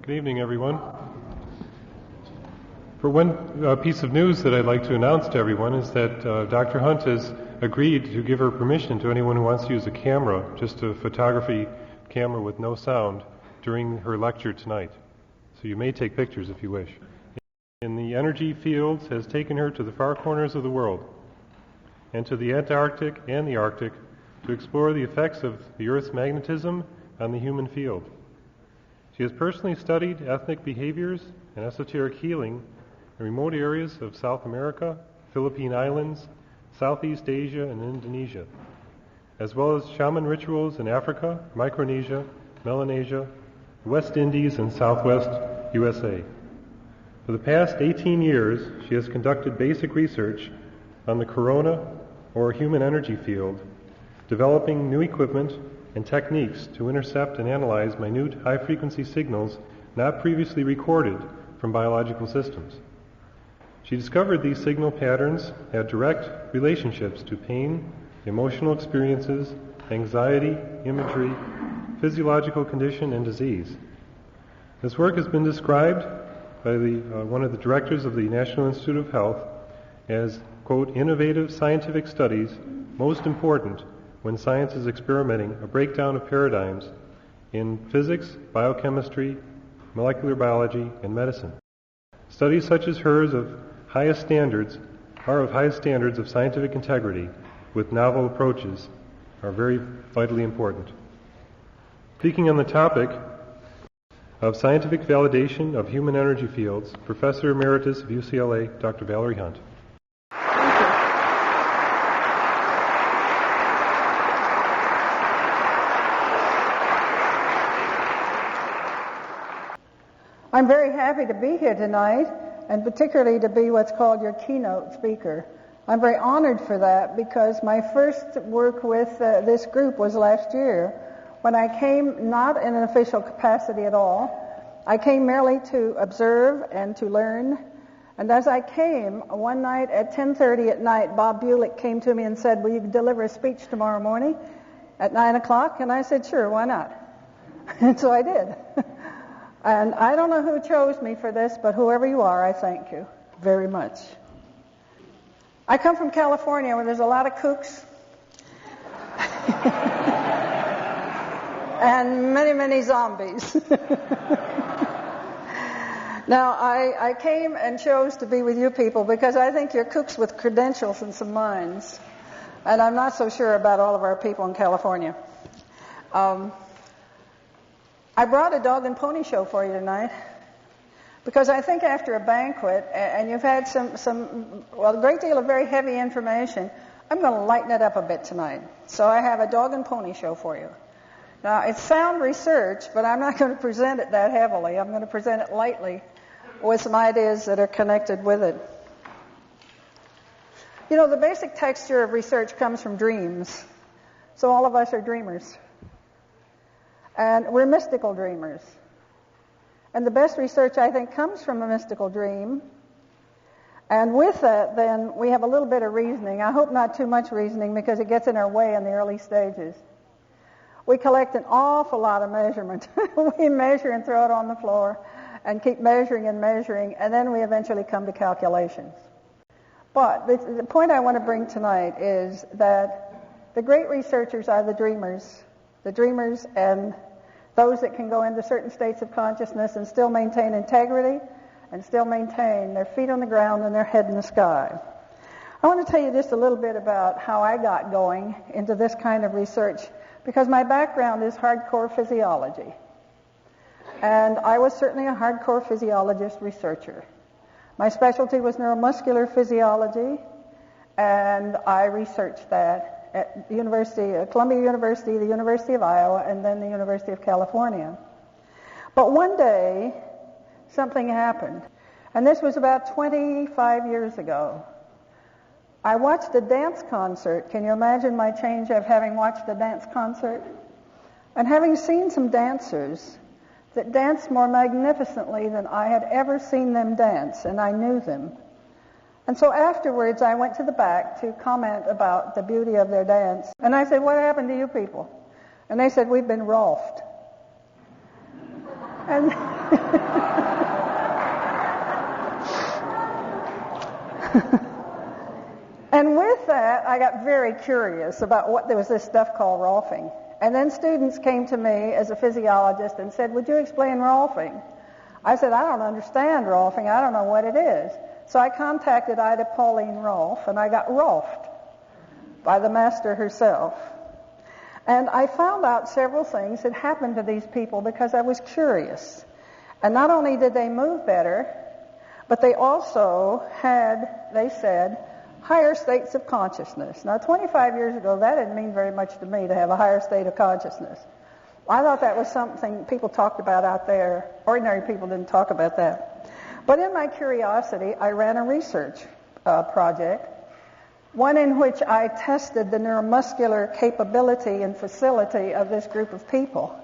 Good evening, everyone. For one piece of news that I'd like to announce to everyone is that Dr. Hunt has agreed to give her permission to anyone who wants to use a camera, just a photography camera with no sound, during her lecture tonight. So you may take pictures if you wish. In the energy fields has taken her to the far corners of the world and to the Antarctic and the Arctic to explore the effects of the Earth's magnetism on the human field. She has personally studied ethnic behaviors and esoteric healing in remote areas of South America, Philippine Islands, Southeast Asia, and Indonesia, as well as shaman rituals in Africa, Micronesia, Melanesia, West Indies, and Southwest USA. For the past 18 years, she has conducted basic research on the corona, or human energy field, developing new equipment and techniques to intercept and analyze minute high-frequency signals not previously recorded from biological systems. She discovered these signal patterns had direct relationships to pain, emotional experiences, anxiety, imagery, physiological condition, and disease. This work has been described by one of the directors of the National Institute of Health as, quote, innovative scientific studies most important when science is experimenting a breakdown of paradigms in physics, biochemistry, molecular biology, and medicine. Studies such as hers are of highest standards of scientific integrity with novel approaches are very vitally important. Speaking on the topic of scientific validation of human energy fields, Professor Emeritus of UCLA, Dr. Valerie Hunt. I'm very happy to be here tonight, and particularly to be what's called your keynote speaker. I'm very honored for that because my first work with this group was last year when I came not in an official capacity at all. I came merely to observe and to learn. And as I came, one night at 10:30 at night, Bob Bulick came to me and said, "Will you deliver a speech tomorrow morning at 9 o'clock?" And I said, "Sure, why not?" And so I did. And I don't know who chose me for this, but whoever you are, I thank you very much. I come from California where there's a lot of kooks and many, many zombies. Now, I came and chose to be with you people because I think you're kooks with credentials and some minds. And I'm not so sure about all of our people in California. I brought a dog and pony show for you tonight because I think after a banquet and you've had a great deal of very heavy information, I'm going to lighten it up a bit tonight. So I have a dog and pony show for you. Now, it's sound research, but I'm not going to present it that heavily. I'm going to present it lightly with some ideas that are connected with it. You know, the basic texture of research comes from dreams. So all of us are dreamers. And we're mystical dreamers. And the best research, I think, comes from a mystical dream. And with that, then, we have a little bit of reasoning. I hope not too much reasoning because it gets in our way in the early stages. We collect an awful lot of measurement. We measure and throw it on the floor and keep measuring, and then we eventually come to calculations. But the point I want to bring tonight is that the great researchers are the dreamers and those that can go into certain states of consciousness and still maintain integrity and still maintain their feet on the ground and their head in the sky. I want to tell you just a little bit about how I got going into this kind of research because my background is hardcore physiology. And I was certainly a hardcore physiologist researcher. My specialty was neuromuscular physiology, and I researched that at Columbia University, the University of Iowa, and then the University of California. But one day, something happened. And this was about 25 years ago. I watched a dance concert. Can you imagine my change of having watched a dance concert? And having seen some dancers that danced more magnificently than I had ever seen them dance, and I knew them. And so afterwards, I went to the back to comment about the beauty of their dance. And I said, "What happened to you people?" And they said, "We've been rolfed." And And with that, I got very curious about what there was this stuff called Rolfing. And then students came to me as a physiologist and said, would you explain Rolfing? I said, I don't understand Rolfing. I don't know what it is. So I contacted Ida Pauline Rolf, and I got Rolfed by the master herself. And I found out several things that happened to these people because I was curious. And not only did they move better, but they also had, they said, higher states of consciousness. Now, 25 years ago, that didn't mean very much to me to have a higher state of consciousness. I thought that was something people talked about out there. Ordinary people didn't talk about that. But in my curiosity, I ran a research project, one in which I tested the neuromuscular capability and facility of this group of people.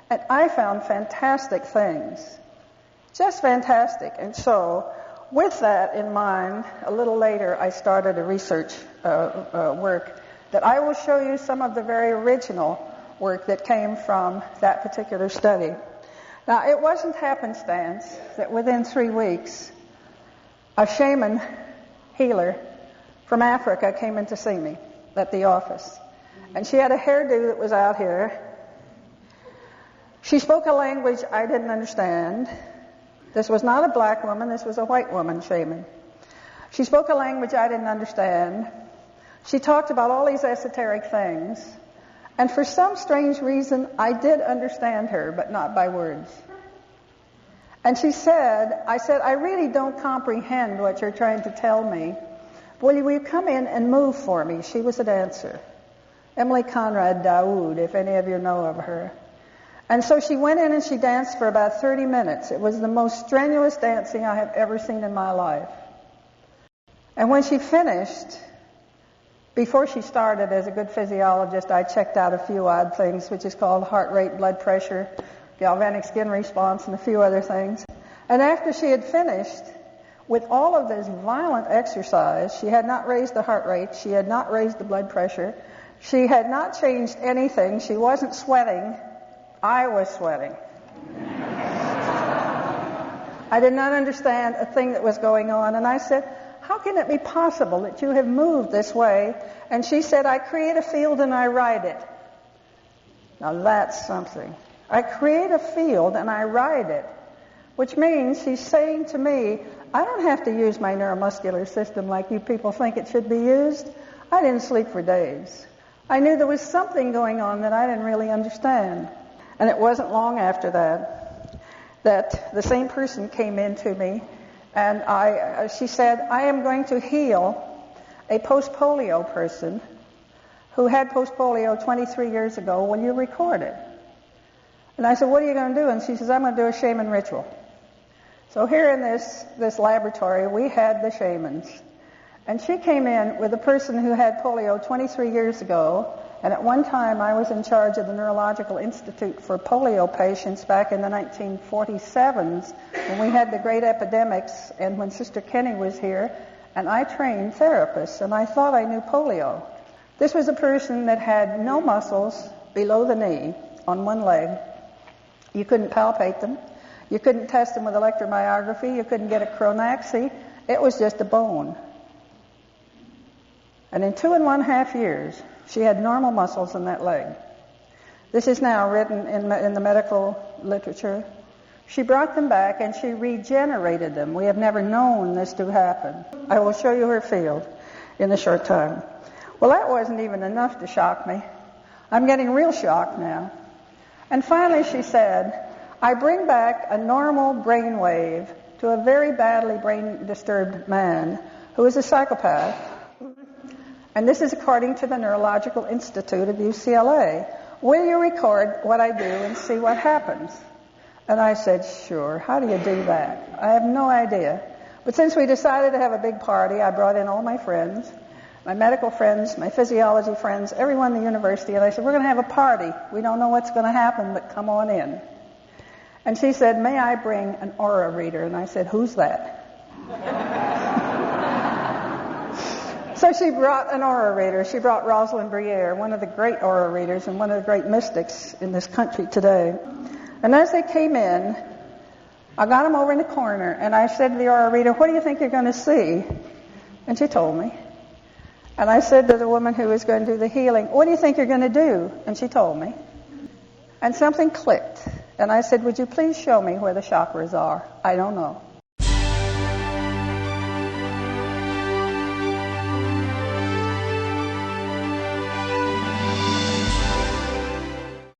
And I found fantastic things. Just fantastic. And so, with that in mind, a little later I started a research work that I will show you some of the very original work that came from that particular study. Now, it wasn't happenstance that within 3 weeks, a shaman healer from Africa came in to see me at the office. And she had a hairdo that was out here. She spoke a language I didn't understand. This was not a black woman, this was a white woman shaman. She spoke a language I didn't understand. She talked about all these esoteric things. And for some strange reason, I did understand her, but not by words. And I said, I really don't comprehend what you're trying to tell me. Will you come in and move for me? She was a dancer. Emily Conrad Daoud, if any of you know of her. And so she went in and she danced for about 30 minutes. It was the most strenuous dancing I have ever seen in my life. And when she finished, before she started, as a good physiologist, I checked out a few odd things, which is called heart rate, blood pressure, galvanic skin response, and a few other things. And after she had finished, with all of this violent exercise, she had not raised the heart rate, she had not raised the blood pressure, she had not changed anything, she wasn't sweating. I was sweating. I did not understand a thing that was going on. And I said, how can it be possible that you have moved this way? And she said, I create a field and I ride it. Now that's something. I create a field and I ride it. Which means she's saying to me, I don't have to use my neuromuscular system like you people think it should be used. I didn't sleep for days. I knew there was something going on that I didn't really understand. And it wasn't long after that the same person came in to me, and she said, I am going to heal a post-polio person who had post-polio 23 years ago. Will you record it? And I said, what are you going to do? And she says, I'm going to do a shaman ritual. So here in this laboratory, we had the shamans. And she came in with a person who had polio 23 years ago. And at one time, I was in charge of the Neurological Institute for polio patients back in the 1947s when we had the great epidemics and when Sister Kenny was here. And I trained therapists, and I thought I knew polio. This was a person that had no muscles below the knee on one leg. You couldn't palpate them. You couldn't test them with electromyography. You couldn't get a chronaxy. It was just a bone. And in 2.5 years, she had normal muscles in that leg. This is now written in the medical literature. She brought them back and she regenerated them. We have never known this to happen. I will show you her field in a short time. Well, that wasn't even enough to shock me. I'm getting real shocked now. And finally she said, I bring back a normal brain wave to a very badly brain-disturbed man who is a psychopath. And this is according to the Neurological Institute of UCLA. Will you record what I do and see what happens? And I said, sure. How do you do that? I have no idea. But since we decided to have a big party, I brought in all my friends, my medical friends, my physiology friends, everyone in the university, and I said, we're going to have a party. We don't know what's going to happen, but come on in. And she said, may I bring an aura reader? And I said, who's that? So she brought an aura reader. She brought Rosalind Briere, one of the great aura readers and one of the great mystics in this country today. And as they came in, I got him over in the corner, and I said to the aura reader, what do you think you're going to see? And she told me. And I said to the woman who was going to do the healing, what do you think you're going to do? And she told me. And something clicked. And I said, would you please show me where the chakras are? I don't know.